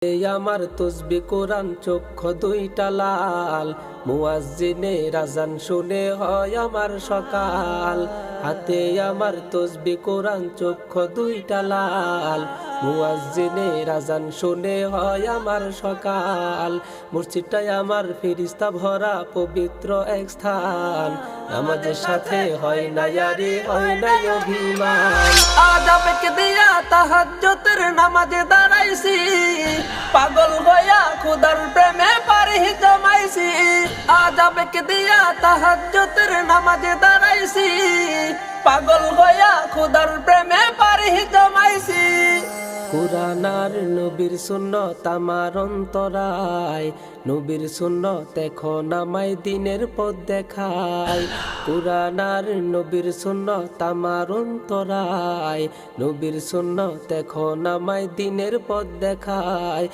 এই আমার তসবি কোরআন চক্ষু দুইটা লাল, মুয়াজ্জিনের আযান শুনে হয় আমার সকাল। হাতে আমার তসবি কোরআন চক্ষু দুইটা লাল, মুয়াজ্জিনের আযান শুনে হয় আমার সকাল। মসজিদটাই আমার ফেরেশতা ভরা পবিত্র এক স্থান, নামাজের সাথে হয় না ইয়ারি হয় না অভিমান। আযাবকে দিয়া তাহাজ্জুদের নামাজে দাঁড়াইছি, পাগল হইয়া খুদার প্রেমে পারি জমাইছি। আযাবকে দিয়া তাহাজ্জুদের নামাজে দাঁড়াইছি, পাগল হইয়া খুদার প্রেমে পারি জমাইছি। কুরআন আর নবীর সুন্নাত আমার অন্তরায়, নবীর সুন্নাত এখন আমায় দিনের পথ দেখায়। কুরআন আর নবীর সুন্নাত আমার অন্তরায়, নবীর সুন্নাত এখন আমায় দিনের পথ দেখায়।